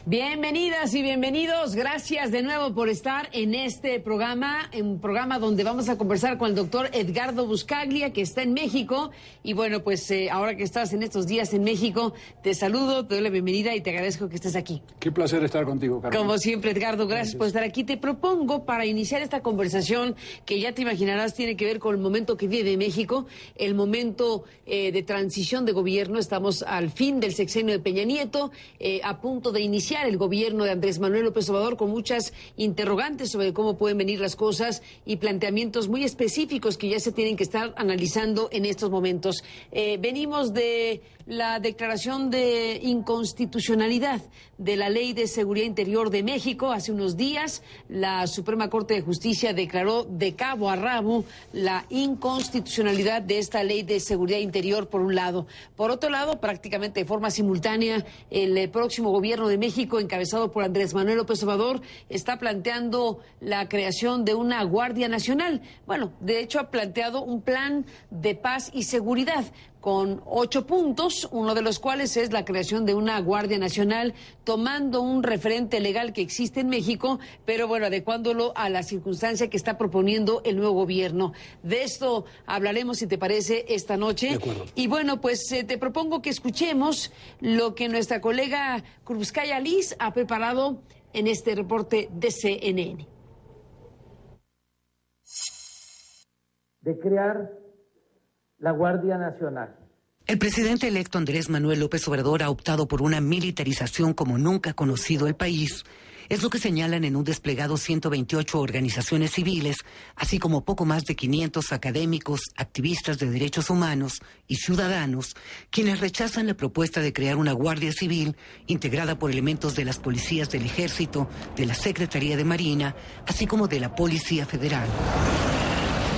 Bienvenidas y bienvenidos. Gracias de nuevo por estar en este programa, un programa donde vamos a conversar con el doctor Edgardo Buscaglia, que está en México. Y bueno, pues ahora que estás en estos días en México, te saludo, te doy la bienvenida y te agradezco que estés aquí. Qué placer estar contigo, Carmen. Como siempre, Edgardo, gracias por estar aquí. Te propongo, para iniciar esta conversación, que ya te imaginarás tiene que ver con el momento que vive México, el momento de transición de gobierno. Estamos al fin del sexenio de Peña Nieto, a punto de iniciar el gobierno de Andrés Manuel López Obrador, con muchas interrogantes sobre cómo pueden venir las cosas y planteamientos muy específicos que ya se tienen que estar analizando en estos momentos. Venimos de la declaración de inconstitucionalidad de la Ley de Seguridad Interior de México. Hace unos días la Suprema Corte de Justicia declaró de cabo a rabo la inconstitucionalidad de esta Ley de Seguridad Interior, por un lado. Por otro lado, prácticamente de forma simultánea, el próximo gobierno de México, encabezado por Andrés Manuel López Obrador, está planteando la creación de una Guardia Nacional. Bueno, de hecho ha planteado un plan de paz y seguridad con 8 puntos, uno de los cuales es la creación de una Guardia Nacional, tomando un referente legal que existe en México, pero bueno, adecuándolo a la circunstancia que está proponiendo el nuevo gobierno. De esto hablaremos, si te parece, esta noche. De acuerdo. Y bueno, pues te propongo que escuchemos lo que nuestra colega Krupskaya Liz ha preparado en este reporte de CNN. De crear la Guardia Nacional. El presidente electo Andrés Manuel López Obrador ha optado por una militarización como nunca ha conocido el país. Es lo que señalan en un desplegado 128 organizaciones civiles, así como poco más de 500 académicos, activistas de derechos humanos y ciudadanos, quienes rechazan la propuesta de crear una Guardia Civil integrada por elementos de las policías del Ejército, de la Secretaría de Marina, así como de la Policía Federal.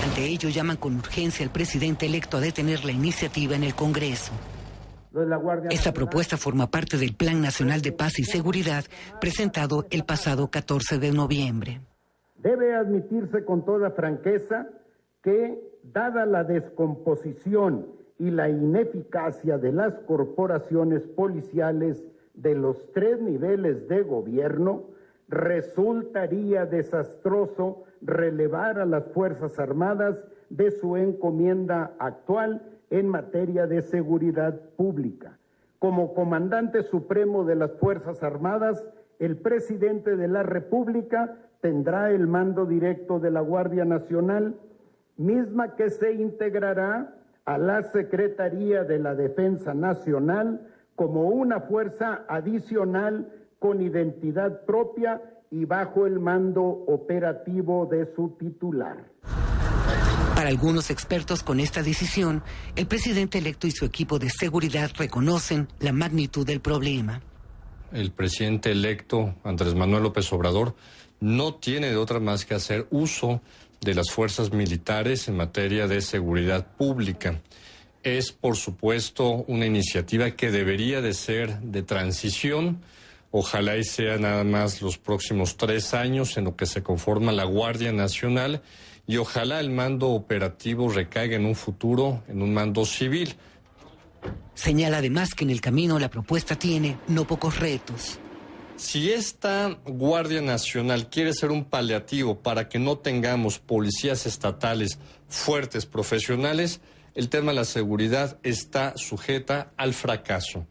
Ante ello, llaman con urgencia al presidente electo a detener la iniciativa en el Congreso. Esta propuesta forma parte del Plan Nacional de Paz y Seguridad presentado el pasado 14 de noviembre. Debe admitirse con toda franqueza que, dada la descomposición y la ineficacia de las corporaciones policiales de los 3 niveles de gobierno, resultaría desastroso relevar a las Fuerzas Armadas de su encomienda actual en materia de seguridad pública. Como comandante supremo de las Fuerzas Armadas, el presidente de la República tendrá el mando directo de la Guardia Nacional, misma que se integrará a la Secretaría de la Defensa Nacional como una fuerza adicional con identidad propia y bajo el mando operativo de su titular. Para algunos expertos, con esta decisión, el presidente electo y su equipo de seguridad reconocen la magnitud del problema. El presidente electo, Andrés Manuel López Obrador, no tiene de otra más que hacer uso de las fuerzas militares en materia de seguridad pública. Es, por supuesto, una iniciativa que debería de ser de transición. Ojalá y sea nada más los próximos 3 años en lo que se conforma la Guardia Nacional, y ojalá el mando operativo recaiga en un futuro en un mando civil. Señala además que en el camino la propuesta tiene no pocos retos. Si esta Guardia Nacional quiere ser un paliativo para que no tengamos policías estatales fuertes, profesionales, el tema de la seguridad está sujeta al fracaso.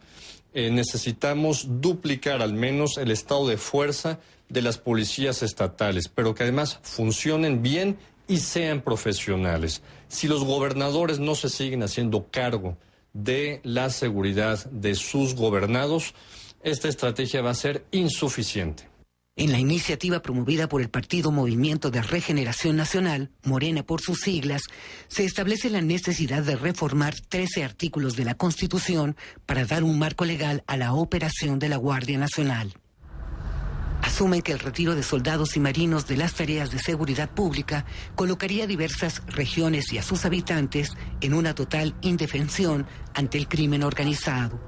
Necesitamos duplicar al menos el estado de fuerza de las policías estatales, pero que además funcionen bien y sean profesionales. Si los gobernadores no se siguen haciendo cargo de la seguridad de sus gobernados, esta estrategia va a ser insuficiente. En la iniciativa promovida por el Partido Movimiento de Regeneración Nacional, Morena por sus siglas, se establece la necesidad de reformar 13 artículos de la Constitución para dar un marco legal a la operación de la Guardia Nacional. Asumen que el retiro de soldados y marinos de las tareas de seguridad pública colocaría a diversas regiones y a sus habitantes en una total indefensión ante el crimen organizado.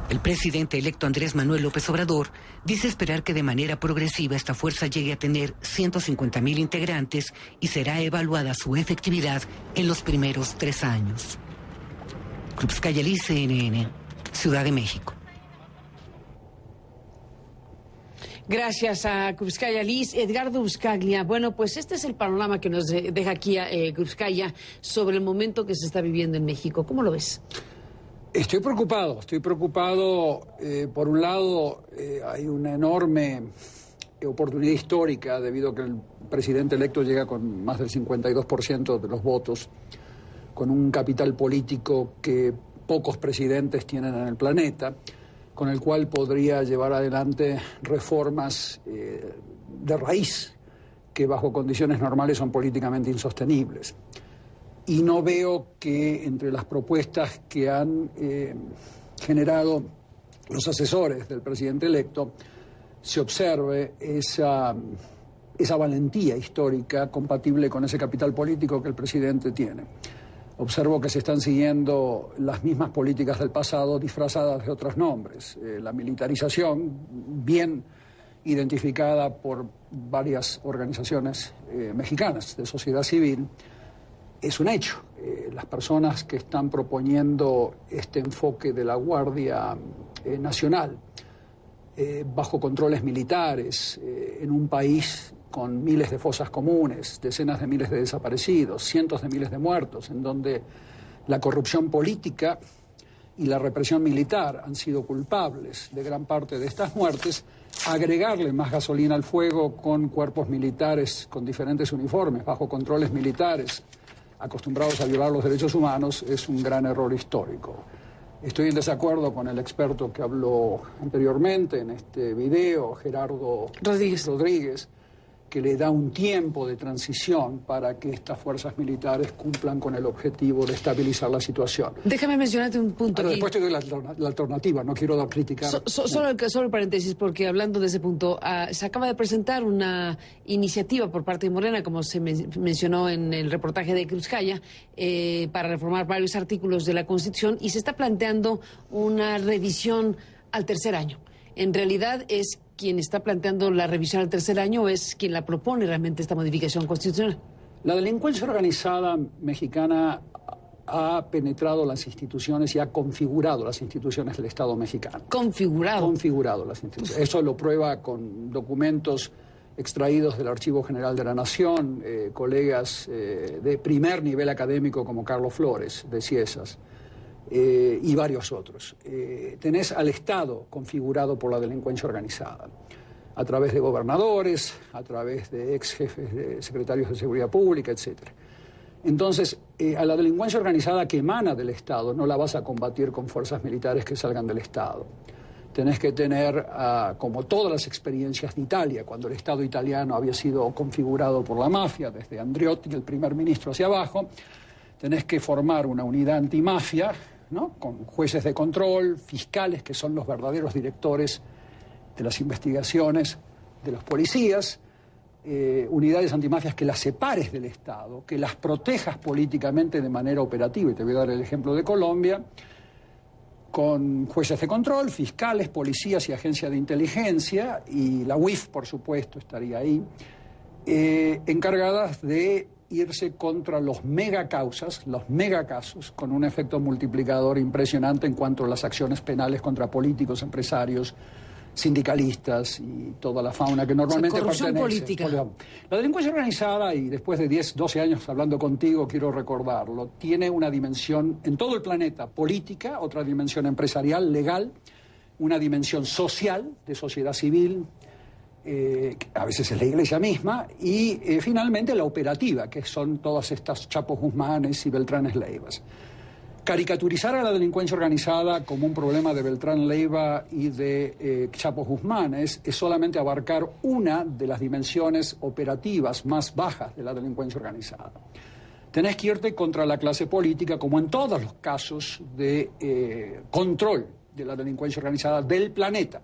El presidente electo Andrés Manuel López Obrador dice esperar que de manera progresiva esta fuerza llegue a tener 150,000 integrantes y será evaluada su efectividad en los primeros 3 años. Krupskaya Liz, CNN, Ciudad de México. Gracias a Krupskaya Liz. Edgardo Buscaglia. Bueno, pues este es el panorama que nos deja aquí Krupskaya sobre el momento que se está viviendo en México. ¿Cómo lo ves? Estoy preocupado. Por un lado, hay una enorme oportunidad histórica debido a que el presidente electo llega con más del 52% de los votos, con un capital político que pocos presidentes tienen en el planeta, con el cual podría llevar adelante reformas de raíz que bajo condiciones normales son políticamente insostenibles. Y no veo que entre las propuestas que han generado los asesores del presidente electo se observe esa valentía histórica compatible con ese capital político que el presidente tiene. Observo que se están siguiendo las mismas políticas del pasado disfrazadas de otros nombres. La militarización, bien identificada por varias organizaciones mexicanas de sociedad civil, es un hecho. Las personas que están proponiendo este enfoque de la Guardia Nacional bajo controles militares en un país con miles de fosas comunes, decenas de miles de desaparecidos, cientos de miles de muertos, en donde la corrupción política y la represión militar han sido culpables de gran parte de estas muertes, agregarle más gasolina al fuego con cuerpos militares con diferentes uniformes, bajo controles militares, acostumbrados a violar los derechos humanos, es un gran error histórico. Estoy en desacuerdo con el experto que habló anteriormente en este video, Gerardo Rodríguez, que le da un tiempo de transición para que estas fuerzas militares cumplan con el objetivo de estabilizar la situación. Déjame mencionarte un punto aquí. Después te doy la alternativa, no quiero criticar. Solo el paréntesis, porque hablando de ese punto, se acaba de presentar una iniciativa por parte de Morena, como se mencionó en el reportaje de Krupskaya, para reformar varios artículos de la Constitución, y se está planteando una revisión al tercer año. En realidad, ¿es quien está planteando la revisión al tercer año o es quien la propone realmente esta modificación constitucional? La delincuencia organizada mexicana ha penetrado las instituciones y ha configurado las instituciones del Estado mexicano. Configurado las instituciones. Eso lo prueba con documentos extraídos del Archivo General de la Nación, colegas de primer nivel académico como Carlos Flores, de Ciesas. Y varios otros. Tenés al Estado configurado por la delincuencia organizada, a través de gobernadores, a través de ex jefes de secretarios de seguridad pública, etc. Entonces, a la delincuencia organizada que emana del Estado no la vas a combatir con fuerzas militares que salgan del Estado. Tenés que tener, como todas las experiencias de Italia, cuando el Estado italiano había sido configurado por la mafia, desde Andreotti, el primer ministro, hacia abajo, tenés que formar una unidad antimafia, ¿no?, con jueces de control, fiscales, que son los verdaderos directores de las investigaciones de los policías, unidades antimafias que las separes del Estado, que las protejas políticamente de manera operativa. Y te voy a dar el ejemplo de Colombia, con jueces de control, fiscales, policías y agencias de inteligencia, y la UIF, por supuesto, estaría ahí, encargadas de irse contra los megacausas, los megacasos, con un efecto multiplicador impresionante en cuanto a las acciones penales contra políticos, empresarios, sindicalistas y toda la fauna que normalmente pertenece. Política. La delincuencia organizada, y después de 10, 12 años hablando contigo, quiero recordarlo, tiene una dimensión en todo el planeta política, otra dimensión empresarial, legal, una dimensión social, de sociedad civil, a veces es la iglesia misma, y finalmente la operativa, que son todas estas Chapos Guzmanes y Beltranes Leivas. Caricaturizar a la delincuencia organizada como un problema de Beltrán Leiva y de Chapos Guzmanes es solamente abarcar una de las dimensiones operativas más bajas de la delincuencia organizada. Tenés que irte contra la clase política, como en todos los casos de control de la delincuencia organizada del planeta.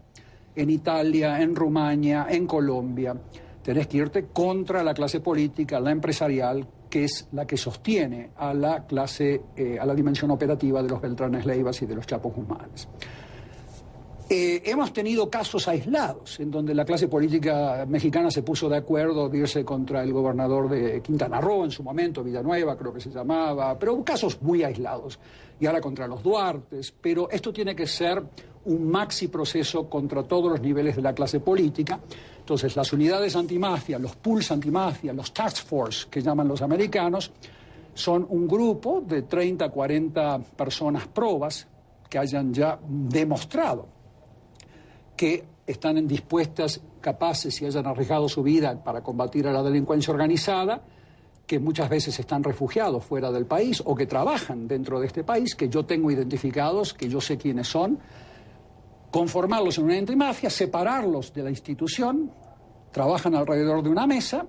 En Italia, en Rumania, en Colombia, tenés que irte contra la clase política, la empresarial, que es la que sostiene a la clase, a la dimensión operativa de los Beltranes Leivas y de los Chapos Guzmanes. Hemos tenido casos aislados en donde la clase política mexicana se puso de acuerdo de irse contra el gobernador de Quintana Roo en su momento, Villanueva creo que se llamaba, pero casos muy aislados, y ahora contra los Duartes, pero esto tiene que ser un maxi proceso contra todos los niveles de la clase política. Entonces, las unidades antimafia, los pools antimafia, los task force, que llaman los americanos, son un grupo de 30, 40 personas probas que hayan ya demostrado que están dispuestas, capaces y hayan arriesgado su vida para combatir a la delincuencia organizada, que muchas veces están refugiados fuera del país o que trabajan dentro de este país, que yo tengo identificados, que yo sé quiénes son, conformarlos en una antimafia, separarlos de la institución, trabajan alrededor de una mesa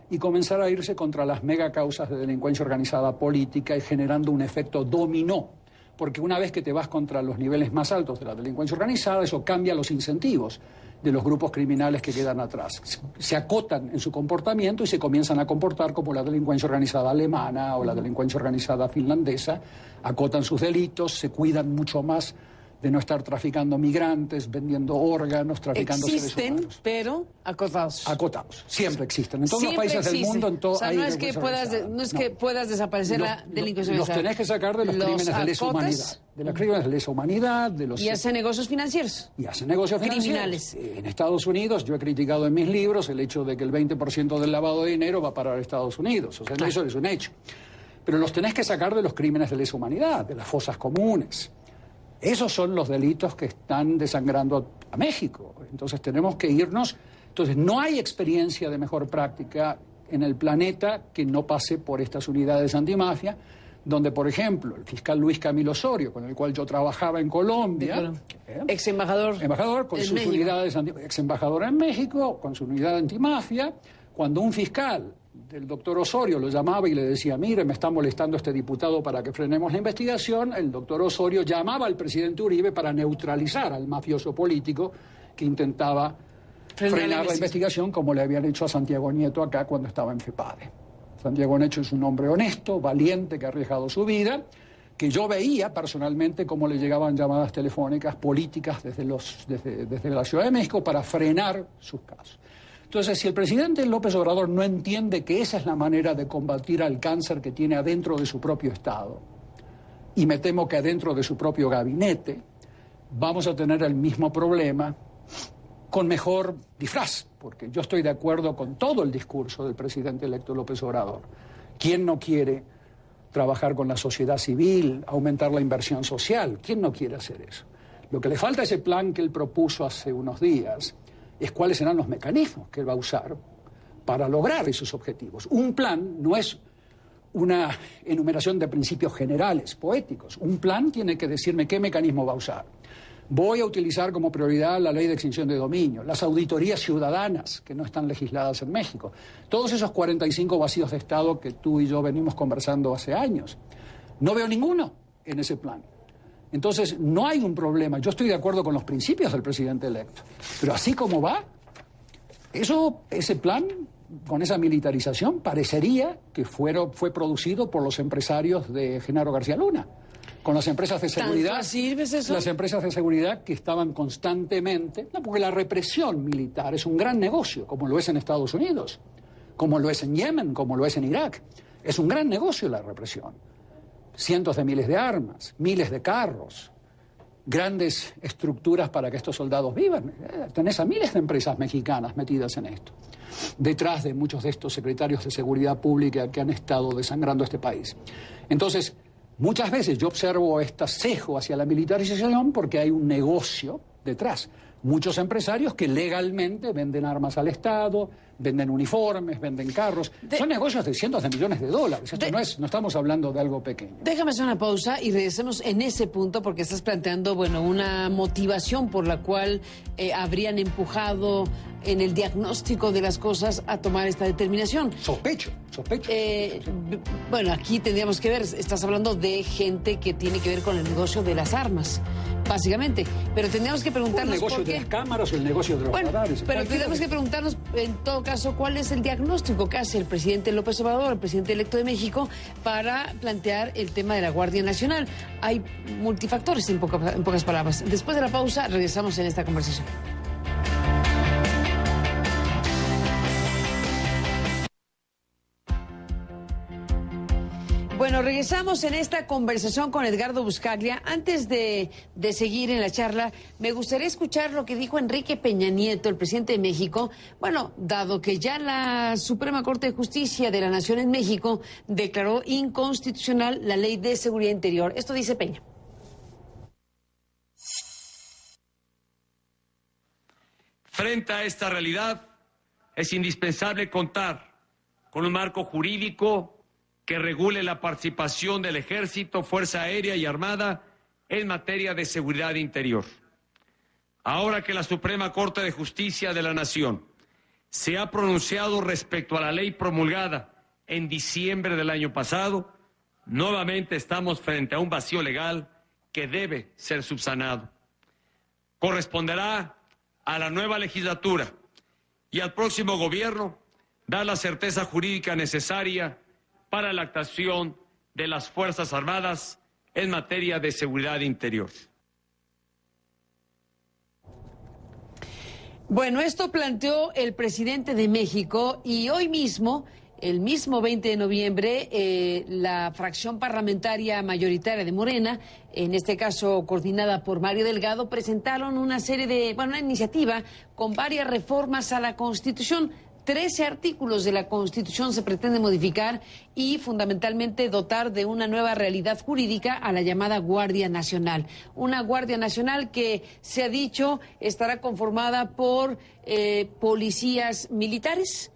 y comenzar a irse contra las megacausas de delincuencia organizada política y generando un efecto dominó. Porque una vez que te vas contra los niveles más altos de la delincuencia organizada, eso cambia los incentivos de los grupos criminales que quedan atrás. Se acotan en su comportamiento y se comienzan a comportar como la delincuencia organizada alemana o la delincuencia organizada finlandesa. Acotan sus delitos, se cuidan mucho más de no estar traficando migrantes, vendiendo órganos, traficando seres humanos. Existen, pero acotados. Acotados. Siempre existen. En todos Siempre los países del mundo, en todo. O sea, no es que puedas desaparecer la delincuencia organizada. Los tenés que sacar de los crímenes de lesa humanidad. De los crímenes de lesa humanidad, de los... Y hacen negocios financieros. Y hacen negocios criminales. En Estados Unidos, yo he criticado en mis libros el hecho de que el 20% del lavado de dinero va a parar a Estados Unidos. O sea, eso es un hecho. Pero los tenés que sacar de los crímenes de lesa humanidad, de las fosas comunes. Esos son los delitos que están desangrando a México. Entonces tenemos que irnos. Entonces no hay experiencia de mejor práctica en el planeta que no pase por estas unidades antimafia, donde, por ejemplo, el fiscal Luis Camilo Osorio, con el cual yo trabajaba en Colombia, ex embajador con sus unidades ex embajador en México, con su unidad antimafia, cuando un fiscal del doctor Osorio lo llamaba y le decía, mire, me está molestando este diputado para que frenemos la investigación, el doctor Osorio llamaba al presidente Uribe para neutralizar al mafioso político que intentaba frenar la investigación, como le habían hecho a Santiago Nieto acá cuando estaba en FEPADE. Santiago Nieto es un hombre honesto, valiente, que ha arriesgado su vida, que yo veía personalmente cómo le llegaban llamadas telefónicas políticas desde la Ciudad de México para frenar sus casos. Entonces, si el presidente López Obrador no entiende que esa es la manera de combatir al cáncer que tiene adentro de su propio Estado, y me temo que adentro de su propio gabinete, vamos a tener el mismo problema con mejor disfraz, porque yo estoy de acuerdo con todo el discurso del presidente electo López Obrador. ¿Quién no quiere trabajar con la sociedad civil, aumentar la inversión social? ¿Quién no quiere hacer eso? Lo que le falta a ese plan que él propuso hace unos días es cuáles serán los mecanismos que él va a usar para lograr esos objetivos. Un plan no es una enumeración de principios generales, poéticos. Un plan tiene que decirme qué mecanismo va a usar. Voy a utilizar como prioridad la ley de extinción de dominio, las auditorías ciudadanas que no están legisladas en México, todos esos 45 vacíos de Estado que tú y yo venimos conversando hace años. No veo ninguno en ese plan. Entonces, no hay un problema. Yo estoy de acuerdo con los principios del presidente electo. Pero así como va, ese plan, con esa militarización, parecería que fue producido por los empresarios de Genaro García Luna, con las empresas de seguridad. ¿Tanto sirve eso? Las empresas de seguridad que estaban constantemente... No, porque la represión militar es un gran negocio, como lo es en Estados Unidos, como lo es en Yemen, como lo es en Irak. Es un gran negocio la represión. Cientos de miles de armas, miles de carros, grandes estructuras para que estos soldados vivan. Tenés a miles de empresas mexicanas metidas en esto, detrás de muchos de estos secretarios de seguridad pública que han estado desangrando este país. Entonces, muchas veces yo observo este sesgo hacia la militarización porque hay un negocio detrás. Muchos empresarios que legalmente venden armas al Estado, venden uniformes, venden carros. Son negocios de cientos de millones de dólares. Esto no estamos hablando de algo pequeño. Déjame hacer una pausa y regresemos en ese punto porque estás planteando, una motivación por la cual habrían empujado en el diagnóstico de las cosas a tomar esta determinación. Sospecho. Bueno, aquí tendríamos que ver, estás hablando de gente que tiene que ver con el negocio de las armas, básicamente. Pero tendríamos que preguntarnos el negocio de las cámaras o el negocio de los radares. Pero tendríamos que preguntarnos, en todo caso, cuál es el diagnóstico que hace el presidente López Obrador, el presidente electo de México, para plantear el tema de la Guardia Nacional. Hay multifactores, en pocas palabras. Después de la pausa, regresamos en esta conversación. Bueno, regresamos en esta conversación con Edgardo Buscaglia. Antes de seguir en la charla, me gustaría escuchar lo que dijo Enrique Peña Nieto, el presidente de México. Bueno, dado que ya la Suprema Corte de Justicia de la Nación en México declaró inconstitucional la Ley de Seguridad Interior. Esto dice Peña. Frente a esta realidad, es indispensable contar con un marco jurídico que regule la participación del Ejército, Fuerza Aérea y Armada en materia de seguridad interior. Ahora que la Suprema Corte de Justicia de la Nación se ha pronunciado respecto a la ley promulgada en diciembre del año pasado, nuevamente estamos frente a un vacío legal que debe ser subsanado. Corresponderá a la nueva legislatura y al próximo gobierno dar la certeza jurídica necesaria para la actuación de las Fuerzas Armadas en materia de seguridad interior. Bueno, esto planteó el presidente de México y hoy mismo, el mismo 20 de noviembre, la fracción parlamentaria mayoritaria de Morena, en este caso coordinada por Mario Delgado, presentaron una iniciativa con varias reformas a la Constitución. 13 artículos de la Constitución se pretende modificar y fundamentalmente dotar de una nueva realidad jurídica a la llamada Guardia Nacional. Una Guardia Nacional que, se ha dicho, estará conformada por policías militares,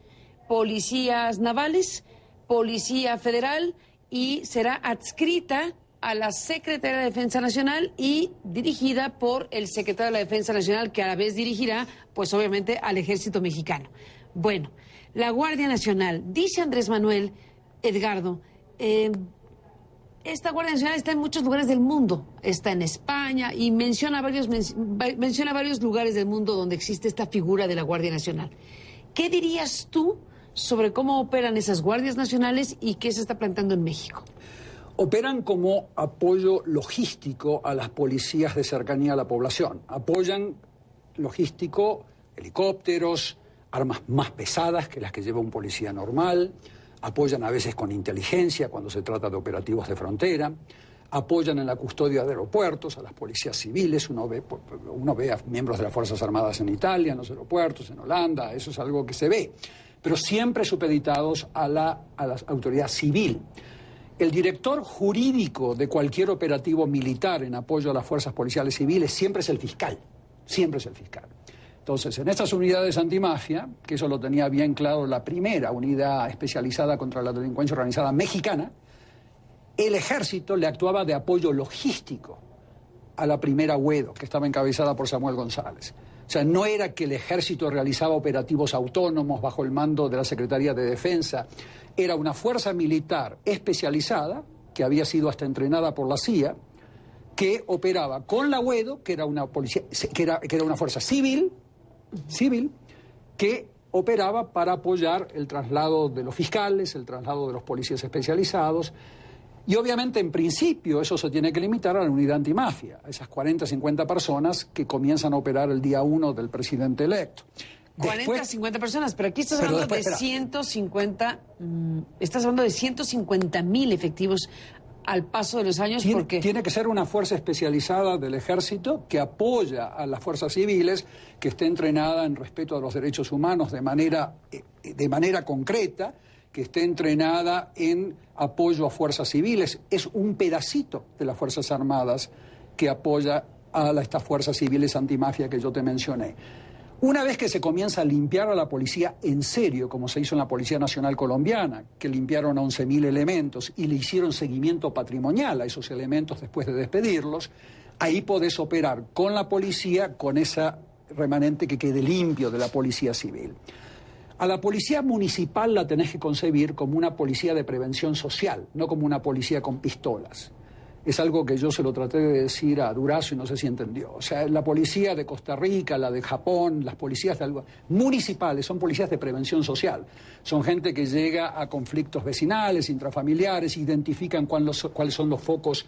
policías navales, policía federal y será adscrita a la Secretaría de Defensa Nacional y dirigida por el secretario de la Defensa Nacional, que a la vez dirigirá, pues obviamente, al Ejército Mexicano. Bueno, la Guardia Nacional, dice Andrés Manuel, Edgardo, esta Guardia Nacional está en muchos lugares del mundo, está en España y menciona varios lugares del mundo donde existe esta figura de la Guardia Nacional. ¿Qué dirías tú sobre cómo operan esas guardias nacionales y qué se está planteando en México? Operan como apoyo logístico a las policías de cercanía a la población. Apoyan logístico, helicópteros, armas más pesadas que las que lleva un policía normal, apoyan a veces con inteligencia cuando se trata de operativos de frontera, apoyan en la custodia de aeropuertos a las policías civiles, uno ve a miembros de las Fuerzas Armadas en Italia, en los aeropuertos, en Holanda, eso es algo que se ve, pero siempre supeditados a la autoridad civil. El director jurídico de cualquier operativo militar en apoyo a las fuerzas policiales civiles siempre es el fiscal, siempre es el fiscal. Entonces, en estas unidades antimafia, que eso lo tenía bien claro la primera unidad especializada contra la delincuencia organizada mexicana, el ejército le actuaba de apoyo logístico a la primera UEDO, que estaba encabezada por Samuel González. O sea, no era que el ejército realizaba operativos autónomos bajo el mando de la Secretaría de Defensa, era una fuerza militar especializada, que había sido hasta entrenada por la CIA, que operaba con la UEDO, que era una policía, que era una fuerza civil, que operaba para apoyar el traslado de los fiscales, el traslado de los policías especializados. Y obviamente, en principio, eso se tiene que limitar a la unidad antimafia, a esas 40, 50 personas que comienzan a operar el día 1 del presidente electo. 40, 50 personas, pero aquí estás hablando de 150, estás hablando de 150,000 efectivos al paso de los años. Tiene que ser una fuerza especializada del ejército que apoya a las fuerzas civiles, que esté entrenada en respeto a los derechos humanos de manera concreta, que esté entrenada en apoyo a fuerzas civiles. Es un pedacito de las Fuerzas Armadas que apoya a estas fuerzas civiles antimafia que yo te mencioné. Una vez que se comienza a limpiar a la policía en serio, como se hizo en la Policía Nacional Colombiana, que limpiaron a 11.000 elementos y le hicieron seguimiento patrimonial a esos elementos después de despedirlos, ahí podés operar con la policía, con esa remanente que quede limpio de la policía civil. A la policía municipal la tenés que concebir como una policía de prevención social, no como una policía con pistolas. Es algo que yo se lo traté de decir a Durazo y no sé si entendió. O sea, la policía de Costa Rica, la de Japón, las policías municipales son policías de prevención social. Son gente que llega a conflictos vecinales, intrafamiliares, identifican cuáles son los focos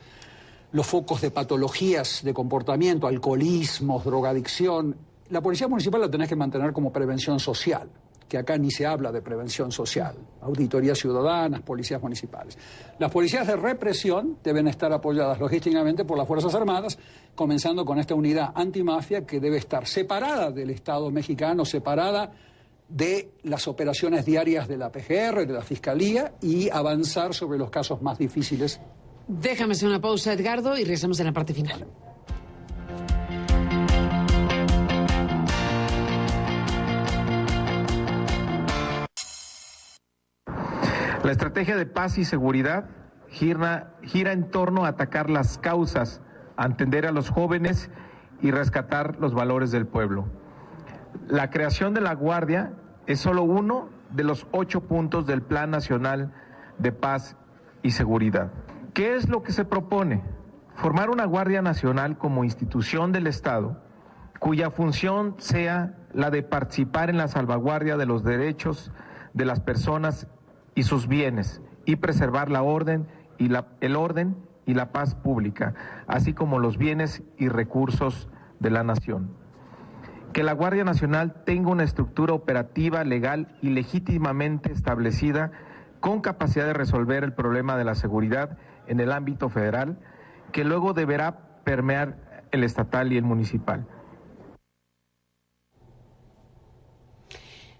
de patologías de comportamiento, alcoholismo, drogadicción. La policía municipal la tenés que mantener como prevención social. que acá ni se habla de prevención social, auditorías ciudadanas, policías municipales. Las policías de represión deben estar apoyadas logísticamente por las Fuerzas Armadas, comenzando con esta unidad antimafia que debe estar separada del Estado mexicano, separada de las operaciones diarias de la PGR, de la Fiscalía, y avanzar sobre los casos más difíciles. Déjame hacer una pausa, Edgardo, y regresamos en la parte final. Vale. La estrategia de paz y seguridad gira en torno a atacar las causas, a atender a los jóvenes y rescatar los valores del pueblo. La creación de la Guardia es solo uno de los 8 puntos del Plan Nacional de Paz y Seguridad. ¿Qué es lo que se propone? Formar una Guardia Nacional como institución del Estado, cuya función sea la de participar en la salvaguardia de los derechos de las personas y sus bienes, y preservar el orden y la paz pública, así como los bienes y recursos de la nación. Que la Guardia Nacional tenga una estructura operativa, legal y legítimamente establecida, con capacidad de resolver el problema de la seguridad en el ámbito federal, que luego deberá permear el estatal y el municipal.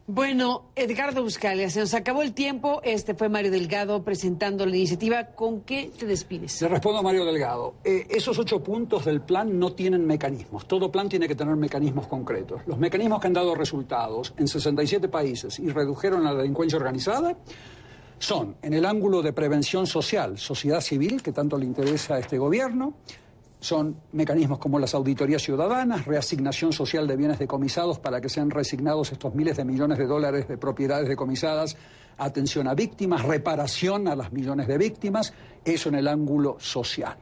Bueno, Edgardo Buscalia, se nos acabó el tiempo. Este fue Mario Delgado presentando la iniciativa. ¿Con qué te despides? Le respondo a Mario Delgado. Esos 8 puntos del plan no tienen mecanismos. Todo plan tiene que tener mecanismos concretos. Los mecanismos que han dado resultados en 67 países y redujeron la delincuencia organizada son en el ángulo de prevención social, sociedad civil, que tanto le interesa a este gobierno. Son mecanismos como las auditorías ciudadanas, reasignación social de bienes decomisados para que sean reasignados estos miles de millones de dólares de propiedades decomisadas, atención a víctimas, reparación a las millones de víctimas, eso en el ángulo social.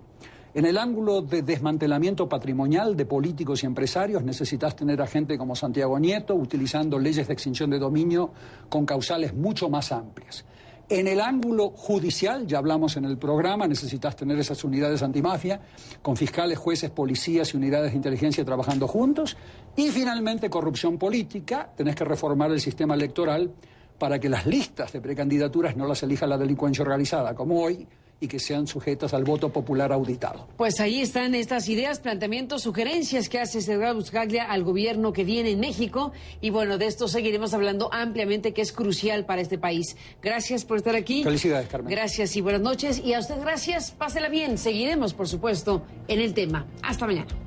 En el ángulo de desmantelamiento patrimonial de políticos y empresarios necesitas tener a gente como Santiago Nieto utilizando leyes de extinción de dominio con causales mucho más amplias. En el ángulo judicial, ya hablamos en el programa, necesitas tener esas unidades antimafia, con fiscales, jueces, policías y unidades de inteligencia trabajando juntos. Y finalmente, corrupción política, tenés que reformar el sistema electoral para que las listas de precandidaturas no las elija la delincuencia organizada, como hoy, y que sean sujetas al voto popular auditado. Pues ahí están estas ideas, planteamientos, sugerencias que hace Edgardo Buscalia al gobierno que viene en México. Y bueno, de esto seguiremos hablando ampliamente, que es crucial para este país. Gracias por estar aquí. Felicidades, Carmen. Gracias y buenas noches. Y a usted gracias. Pásela bien. Seguiremos, por supuesto, en el tema. Hasta mañana.